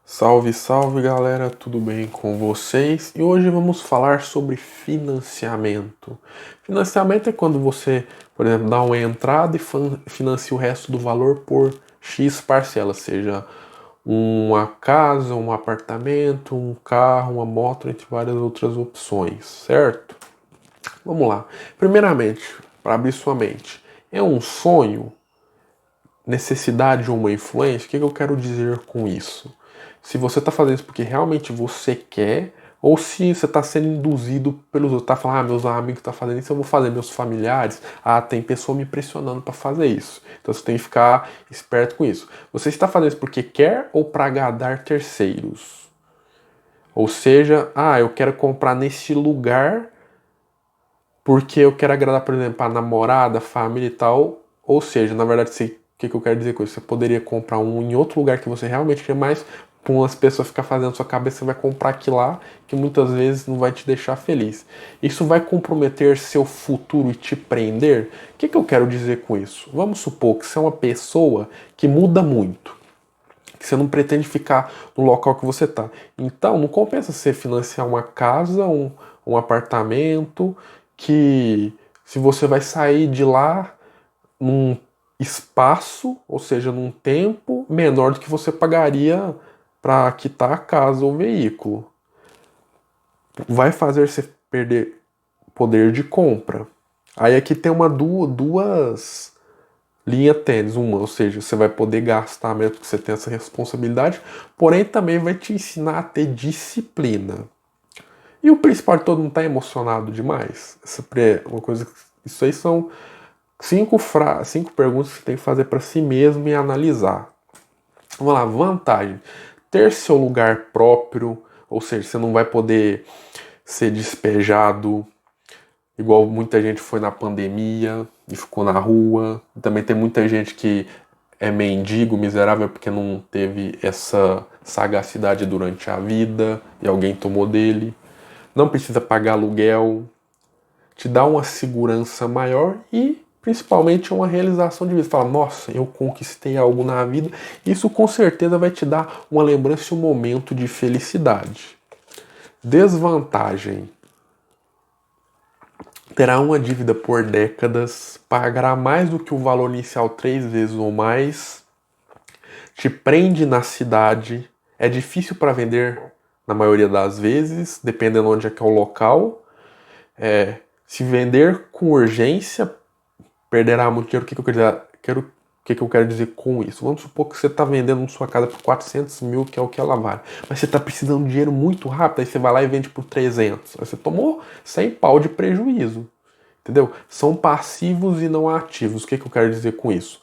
Salve, salve galera, tudo bem com vocês? E hoje vamos falar sobre financiamento. Financiamento é quando você, por exemplo, dá uma entrada e financia o resto do valor por X parcelas, seja uma casa, um apartamento, um carro, uma moto, entre várias outras opções, certo? Vamos lá. Primeiramente, para abrir sua mente, é um sonho, necessidade ou uma influência? O que eu quero dizer com isso? Se você está fazendo isso porque realmente você quer, ou se você está sendo induzido pelos outros, tá falando, meus amigos estão fazendo isso, eu vou fazer, meus familiares, tem pessoa me pressionando para fazer isso. Então você tem que ficar esperto com isso. Você está fazendo isso porque quer ou para agradar terceiros? Ou seja, eu quero comprar nesse lugar porque eu quero agradar, por exemplo, a namorada, a família e tal. Ou seja, na verdade, o que eu quero dizer com isso? Você poderia comprar um em outro lugar que você realmente quer mais, para umas pessoas ficar fazendo sua cabeça, você vai comprar aquilo lá, que muitas vezes não vai te deixar feliz. Isso vai comprometer seu futuro e te prender? O que eu quero dizer com isso? Vamos supor que você é uma pessoa que muda muito, que você não pretende ficar no local que você está. Então, não compensa você financiar uma casa, um apartamento, que se você vai sair de lá num espaço, ou seja, num tempo menor do que você pagaria para quitar a casa ou veículo. Vai fazer você perder poder de compra. Aí aqui tem duas linhas tênis, uma, ou seja, você vai poder gastar mesmo que você tem essa responsabilidade, porém também vai te ensinar a ter disciplina. E o principal de todo mundo tá emocionado demais. Essa é uma coisa. Isso aí são cinco perguntas que você tem que fazer para si mesmo e analisar. Vamos lá, vantagem. Ter seu lugar próprio, ou seja, você não vai poder ser despejado, igual muita gente foi na pandemia e ficou na rua. Também tem muita gente que é mendigo, miserável, porque não teve essa sagacidade durante a vida e alguém tomou dele. Não precisa pagar aluguel, te dá uma segurança maior e principalmente uma realização de vida. Você fala, nossa, eu conquistei algo na vida. Isso com certeza vai te dar uma lembrança e um momento de felicidade. Desvantagem. Terá uma dívida por décadas, pagará mais do que o valor inicial 3 vezes ou mais, te prende na cidade, é difícil para vender na maioria das vezes, dependendo onde é que é o local. Se vender com urgência, perderá muito dinheiro. O que eu quero dizer com isso? Vamos supor que você está vendendo sua casa por 400 mil, que é o que ela vale. Mas você está precisando de dinheiro muito rápido, aí você vai lá e vende por 300. Aí você tomou 100 pau de prejuízo. Entendeu? São passivos e não ativos. O que eu quero dizer com isso?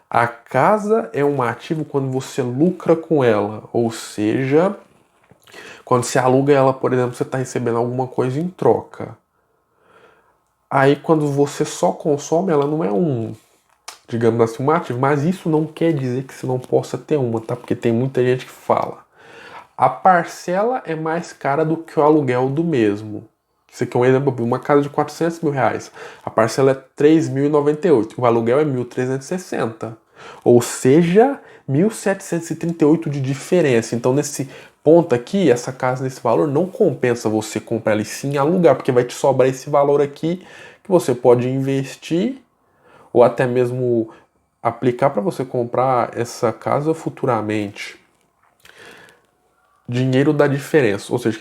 A casa é um ativo quando você lucra com ela. Ou seja, quando você aluga ela, por exemplo, você está recebendo alguma coisa em troca. Aí quando você só consome, ela não é digamos assim, um ativo, mas isso não quer dizer que você não possa ter uma, tá? Porque tem muita gente que fala. A parcela é mais cara do que o aluguel do mesmo. Isso aqui é um exemplo, uma casa de 400 mil reais. A parcela é 3.098, o aluguel é 1.360. Ou seja, 1.738 de diferença. Então, nesse ponto aqui, essa casa nesse valor não compensa você comprar ela e sim alugar, porque vai te sobrar esse valor aqui que você pode investir ou até mesmo aplicar para você comprar essa casa futuramente. Dinheiro dá diferença, ou seja,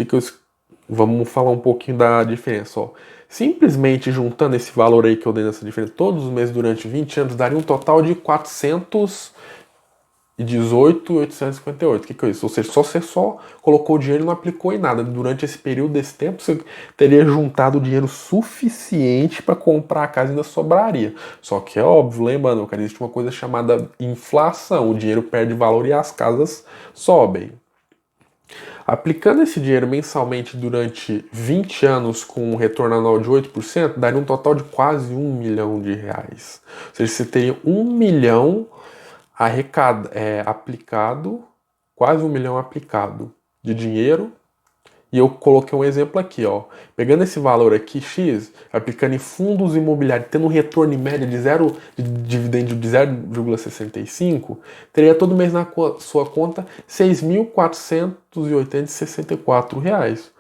vamos falar um pouquinho da diferença. Ó. Simplesmente juntando esse valor aí que eu dei nessa diferença todos os meses durante 20 anos, daria um total de 418.858. O que é isso? Ou seja, você só colocou o dinheiro e não aplicou em nada. Durante esse período, desse tempo, você teria juntado dinheiro suficiente para comprar a casa e ainda sobraria. Só que é óbvio, lembrando, cara, existe uma coisa chamada inflação. O dinheiro perde valor e as casas sobem. Aplicando esse dinheiro mensalmente durante 20 anos com um retorno anual de 8%, daria um total de quase 1 milhão de reais. Ou seja, você teria 1 milhão aplicado, quase 1 milhão aplicado de dinheiro E eu coloquei um exemplo aqui, ó. Pegando esse valor aqui, X, aplicando em fundos imobiliários, tendo um retorno em média de zero, de dividendo de 0,65, teria todo mês na sua conta R$ 6.464 reais.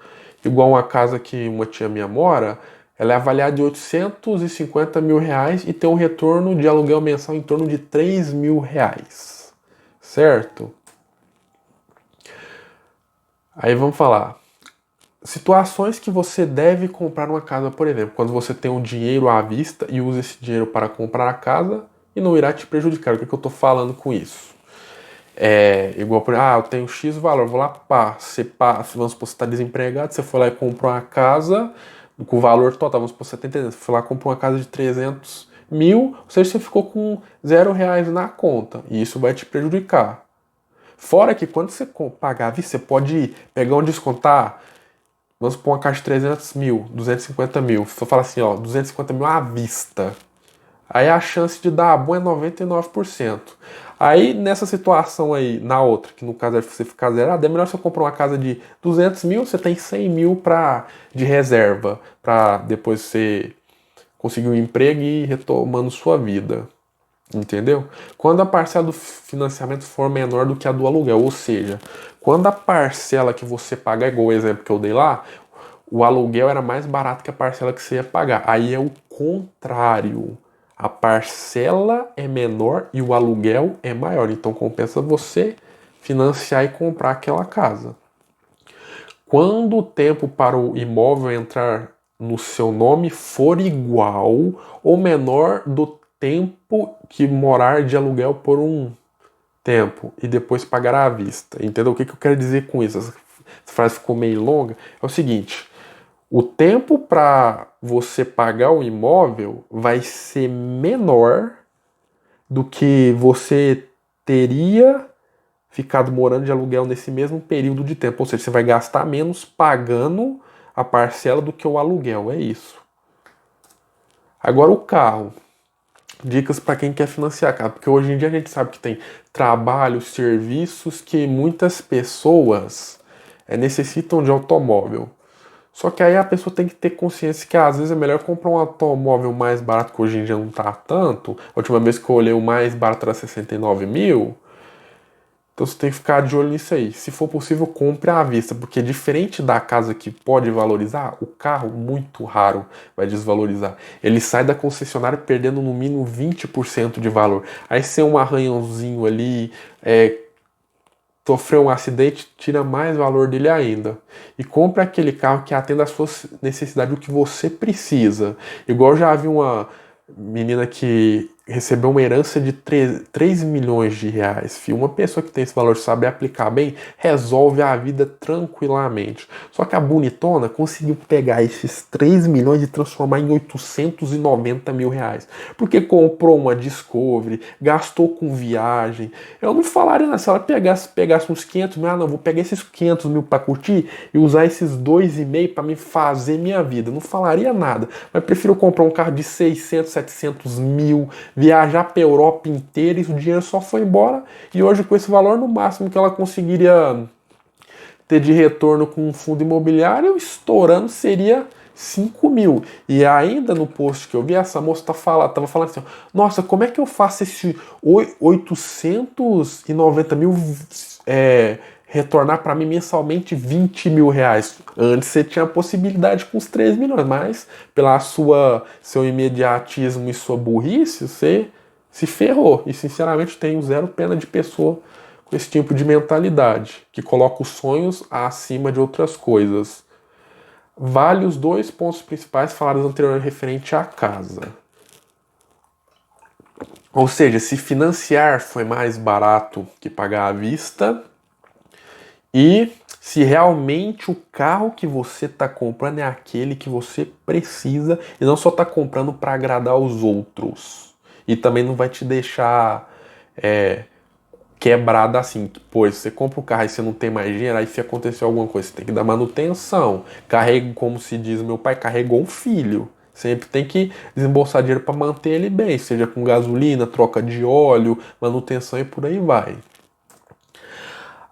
Igual uma casa que uma tia minha mora, ela é avaliada de 850 mil reais e tem um retorno de aluguel mensal em torno de 3 mil reais. Certo? Aí vamos falar. Situações que você deve comprar uma casa, por exemplo, quando você tem um dinheiro à vista e usa esse dinheiro para comprar a casa e não irá te prejudicar. O que, é que eu estou falando com isso? Igual, por exemplo, eu tenho X valor, vou lá, vamos supor, você está desempregado, você foi lá e comprou uma casa com o valor total, vamos supor, você tem 300, você foi lá e comprou uma casa de 300 mil, ou seja, você ficou com R$ 0 na conta, e isso vai te prejudicar. Fora que quando você pagar à vista, você pode pegar um descontar. Vamos supor uma caixa de 300 mil, 250 mil. Se eu falar assim, ó, 250 mil à vista. Aí a chance de dar bom é 99%. Aí nessa situação aí, na outra, que no caso é você ficar zerado, é melhor você comprar uma casa de 200 mil, você tem 100 mil de reserva, para depois você conseguir um emprego e ir retomando sua vida. Entendeu? Quando a parcela do financiamento for menor do que a do aluguel, ou seja, quando a parcela que você paga, igual o exemplo que eu dei lá, o aluguel era mais barato que a parcela que você ia pagar. Aí é o contrário. A parcela é menor e o aluguel é maior. Então compensa você financiar e comprar aquela casa. Quando o tempo para o imóvel entrar no seu nome for igual ou menor do tempo que morar de aluguel por um tempo e depois pagará à vista. Entendeu? O que eu quero dizer com isso? Essa frase ficou meio longa. É o seguinte: o tempo para você pagar o imóvel vai ser menor do que você teria ficado morando de aluguel nesse mesmo período de tempo. Ou seja, você vai gastar menos pagando a parcela do que o aluguel. É isso. Agora o carro. Dicas para quem quer financiar carro. Porque hoje em dia a gente sabe que tem trabalhos, serviços que muitas pessoas necessitam de automóvel. Só que aí a pessoa tem que ter consciência que às vezes é melhor comprar um automóvel mais barato, que hoje em dia não tá tanto. A última vez que eu olhei o mais barato era 69 mil. Então você tem que ficar de olho nisso aí. Se for possível, compre à vista, porque diferente da casa que pode valorizar, o carro muito raro vai desvalorizar. Ele sai da concessionária perdendo no mínimo 20% de valor. Aí se é um arranhãozinho ali, sofreu um acidente, tira mais valor dele ainda. E compre aquele carro que atenda às suas necessidades, o que você precisa. Igual eu já vi uma menina que recebeu uma herança de 3 milhões de reais. Filho. Uma pessoa que tem esse valor, sabe aplicar bem, resolve a vida tranquilamente. Só que a bonitona conseguiu pegar esses 3 milhões e transformar em 890 mil reais. Porque comprou uma Discovery, gastou com viagem. Eu não falaria nada, se ela pegasse uns 500 mil, não, vou pegar esses 500 mil para curtir e usar esses 2,5 para me fazer minha vida. Não falaria nada, mas prefiro comprar um carro de 600, 700 mil, viajar para a Europa inteira e o dinheiro só foi embora. E hoje, com esse valor, no máximo que ela conseguiria ter de retorno com um fundo imobiliário, estourando, seria 5 mil. E ainda no post que eu vi, essa moça tava falando assim: nossa, como é que eu faço esse 890 mil retornar para mim mensalmente 20 mil reais? Antes você tinha a possibilidade com os 3 milhões, mas pela seu imediatismo e sua burrice, você se ferrou. E sinceramente tenho zero pena de pessoa com esse tipo de mentalidade, que coloca os sonhos acima de outras coisas. Vale os dois pontos principais falados anteriormente referente à casa. Ou seja, se financiar foi mais barato que pagar à vista, e se realmente o carro que você está comprando é aquele que você precisa e não só está comprando para agradar os outros. E também não vai te deixar quebrada assim. Pois você compra o carro e você não tem mais dinheiro, aí se acontecer alguma coisa, você tem que dar manutenção. Carrega, como se diz, meu pai carregou um filho. Sempre tem que desembolsar dinheiro para manter ele bem, seja com gasolina, troca de óleo, manutenção e por aí vai.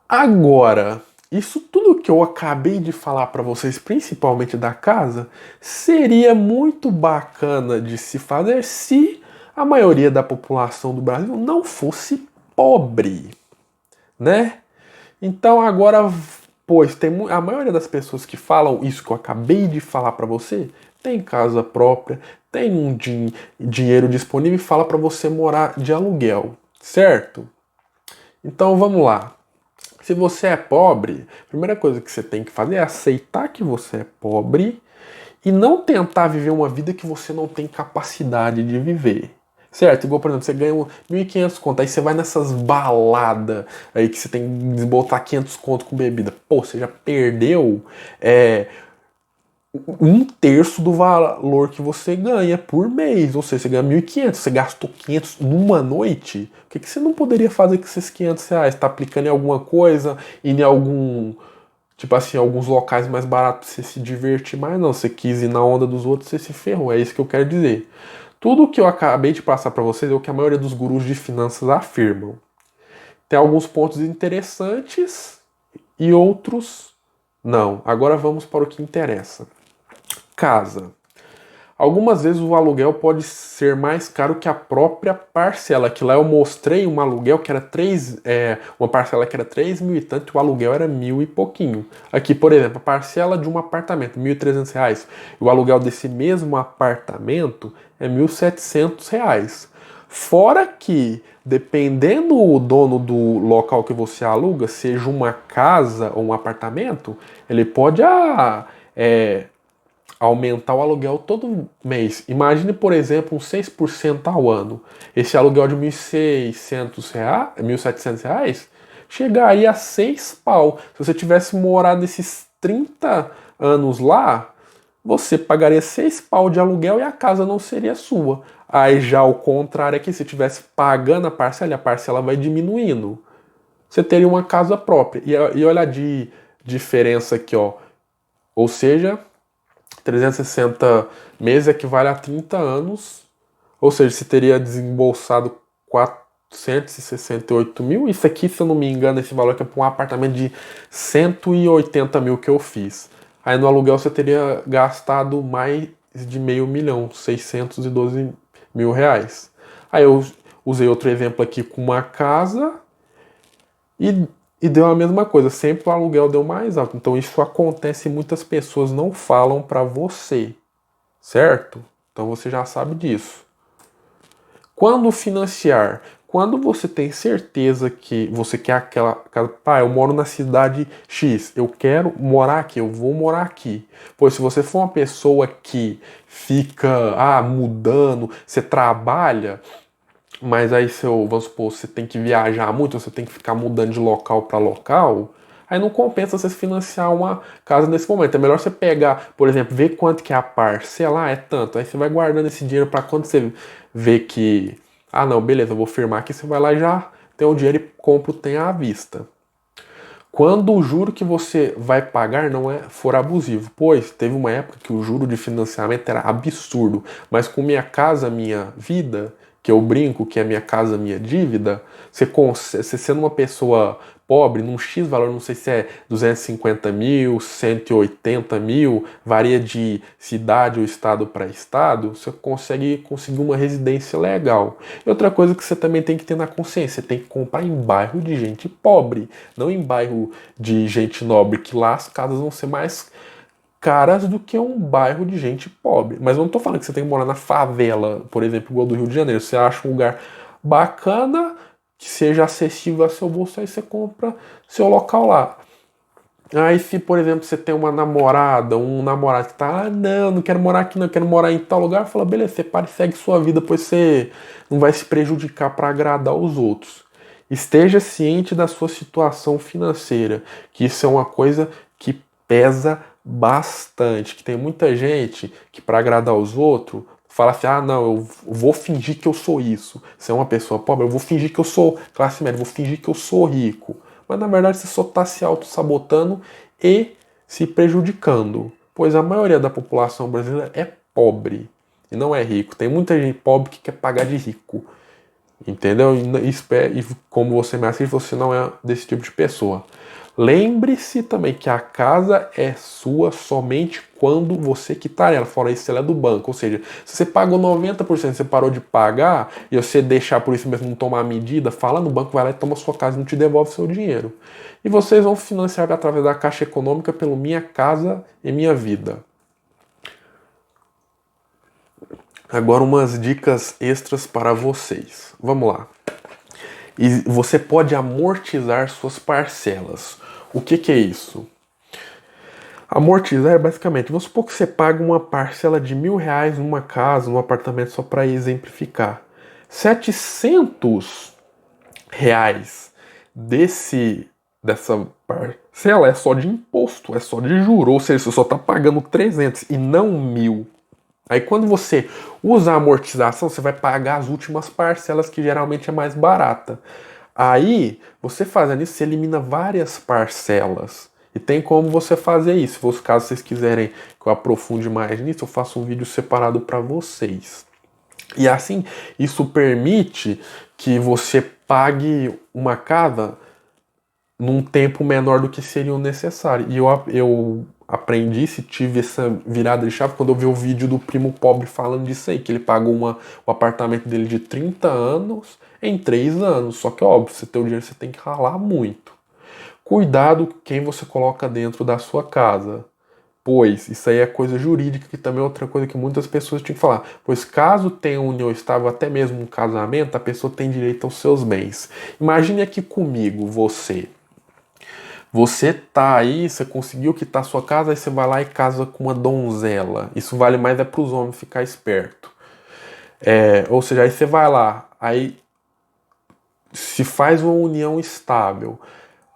Agora, isso tudo que eu acabei de falar para vocês, principalmente da casa, seria muito bacana de se fazer se a maioria da população do Brasil não fosse pobre, né? Então agora, pois a maioria das pessoas que falam isso que eu acabei de falar para você, tem casa própria, tem um dinheiro disponível e fala para você morar de aluguel, certo? Então vamos lá. Se você é pobre, a primeira coisa que você tem que fazer é aceitar que você é pobre e não tentar viver uma vida que você não tem capacidade de viver. Certo? Igual, por exemplo, você ganha 1.500 conto, aí você vai nessas baladas aí que você tem que botar 500 conto com bebida. Pô, você já perdeu um terço do valor que você ganha por mês. Ou seja, você ganha 1.500, você gastou 500 numa noite. O que você não poderia fazer com esses 500 reais? Tá aplicando em alguma coisa, indo em algum, tipo assim, alguns locais mais baratos pra você se divertir mais? Não, você quis ir na onda dos outros, você se ferrou. É isso que eu quero dizer. Tudo que eu acabei de passar para vocês é o que a maioria dos gurus de finanças afirmam. Tem alguns pontos interessantes e outros não. Agora vamos para o que interessa. Casa. Algumas vezes o aluguel pode ser mais caro que a própria parcela. Que lá eu mostrei um aluguel que era uma parcela que era 3 mil e tanto, e o aluguel era 1.000 e pouquinho. Aqui, por exemplo, a parcela de um apartamento, R$ 1.300. E o aluguel desse mesmo apartamento é R$ 1.700. Fora que, dependendo do dono do local que você aluga, seja uma casa ou um apartamento, ele pode aumentar o aluguel todo mês. Imagine, por exemplo, uns 6% ao ano. Esse aluguel de R$ 1.700 chegaria a 6 pau. Se você tivesse morado esses 30 anos lá, você pagaria 6 pau de aluguel e a casa não seria sua. Aí já o contrário é que se estivesse pagando a parcela vai diminuindo. Você teria uma casa própria. E olha a diferença aqui, ó. Ou seja, 360 meses equivale a 30 anos, ou seja, você teria desembolsado 468 mil. Isso aqui, se eu não me engano, esse valor aqui é para um apartamento de 180 mil que eu fiz. Aí no aluguel você teria gastado mais de meio milhão, 612 mil reais. Aí eu usei outro exemplo aqui com uma casa e deu a mesma coisa, sempre o aluguel deu mais alto. Então isso acontece e muitas pessoas não falam para você, certo? Então você já sabe disso. Quando financiar? Quando você tem certeza que você quer aquela casa, pá, eu moro na cidade X, eu quero morar aqui, eu vou morar aqui. Pois se você for uma pessoa que fica mudando, você trabalha, mas aí vamos supor, você tem que viajar muito, você tem que ficar mudando de local para local, aí não compensa você financiar uma casa nesse momento. É melhor você pegar, por exemplo, ver quanto que é a parcela, é tanto. Aí você vai guardando esse dinheiro para quando você vê que, não, beleza, eu vou firmar aqui, você vai lá e já tem o dinheiro e compra o tem à vista. Quando o juro que você vai pagar não for abusivo, pois teve uma época que o juro de financiamento era absurdo, mas com Minha Casa Minha Vida, que eu brinco que é Minha Casa Minha Dívida, você sendo uma pessoa pobre, num X valor, não sei se é 250 mil, 180 mil, varia de cidade ou estado para estado, você conseguir uma residência legal. E outra coisa que você também tem que ter na consciência, você tem que comprar em bairro de gente pobre, não em bairro de gente nobre, que lá as casas vão ser mais caras do que um bairro de gente pobre. Mas eu não estou falando que você tem que morar na favela, por exemplo, igual do Rio de Janeiro. Você acha um lugar bacana, que seja acessível ao seu bolso, aí você compra seu local lá. Aí se, por exemplo, você tem uma namorada, um namorado que tá, não quero morar aqui, não, quero morar em tal lugar, fala, beleza, você para e segue sua vida, pois você não vai se prejudicar para agradar os outros. Esteja ciente da sua situação financeira, que isso é uma coisa que pesa bastante, que tem muita gente que para agradar os outros fala assim, não, eu vou fingir que eu sou isso. Se é uma pessoa pobre, eu vou fingir que eu sou classe média, eu vou fingir que eu sou rico. Mas na verdade você só está se auto-sabotando e se prejudicando. Pois a maioria da população brasileira é pobre e não é rico. Tem muita gente pobre que quer pagar de rico. Entendeu? E como você me assiste, você não é desse tipo de pessoa. Lembre-se também que a casa é sua somente quando você quitar ela. Fora isso, ela é do banco. Ou seja, se você pagou 90%, você parou de pagar e você deixar por isso mesmo não tomar a medida, fala no banco, vai lá e toma sua casa e não te devolve seu dinheiro. E vocês vão financiar através da Caixa Econômica pelo Minha Casa e Minha Vida. Agora umas dicas extras para vocês. Vamos lá. E você pode amortizar suas parcelas. O que é isso? Amortizar é basicamente, vamos supor que você paga uma parcela de R$ 1.000 numa casa, num apartamento, só para exemplificar. R$ 700 dessa parcela é só de imposto, é só de juros, ou seja, você só está pagando 300 e não 1.000. Aí quando você usa a amortização, você vai pagar as últimas parcelas, que geralmente é mais barata. Aí, você fazendo isso, você elimina várias parcelas. E tem como você fazer isso. Caso vocês quiserem que eu aprofunde mais nisso, eu faço um vídeo separado para vocês. E assim, isso permite que você pague uma casa num tempo menor do que seria o necessário. E eu aprendi, se tive essa virada de chave, quando eu vi o vídeo do primo pobre falando disso aí, que ele pagou o apartamento dele de 30 anos em 3 anos. Só que, óbvio, você tem o dinheiro, você tem que ralar muito. Cuidado quem você coloca dentro da sua casa. Pois, isso aí é coisa jurídica, que também é outra coisa que muitas pessoas tinham que falar. Pois caso tenha união estável, até mesmo um casamento, a pessoa tem direito aos seus bens. Imagine aqui comigo, você tá aí, você conseguiu quitar sua casa, aí você vai lá e casa com uma donzela. Isso vale mais é pros homens ficar esperto. Ou seja, aí você vai lá, aí se faz uma união estável.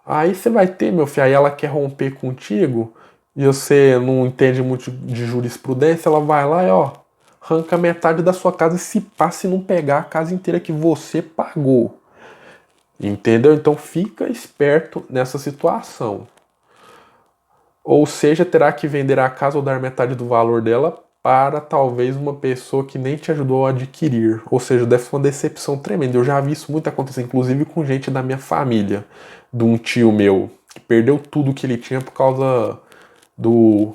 Aí você vai ter, meu filho, aí ela quer romper contigo e você não entende muito de jurisprudência, ela vai lá e ó, arranca metade da sua casa e se passa e não pegar a casa inteira que você pagou. Entendeu? Então fica esperto nessa situação. Ou seja, terá que vender a casa ou dar metade do valor dela para talvez uma pessoa que nem te ajudou a adquirir. Ou seja, deve ser uma decepção tremenda. Eu já vi isso muito acontecer, inclusive com gente da minha família, de um tio meu, que perdeu tudo que ele tinha por causa do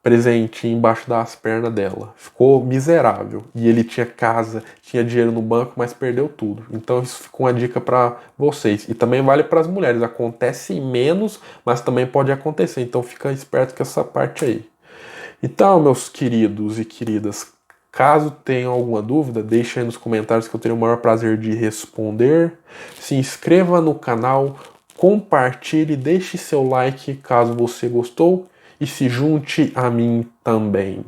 presentinho embaixo das pernas dela. Ficou miserável. E ele tinha casa, tinha dinheiro no banco, mas perdeu tudo. Então isso ficou uma dica para vocês. E também vale para as mulheres. Acontece menos, mas também pode acontecer. Então fica esperto com essa parte aí. Então, meus queridos e queridas, caso tenham alguma dúvida, deixe aí nos comentários que eu terei o maior prazer de responder. Se inscreva no canal, compartilhe, deixe seu like caso você gostou e se junte a mim também.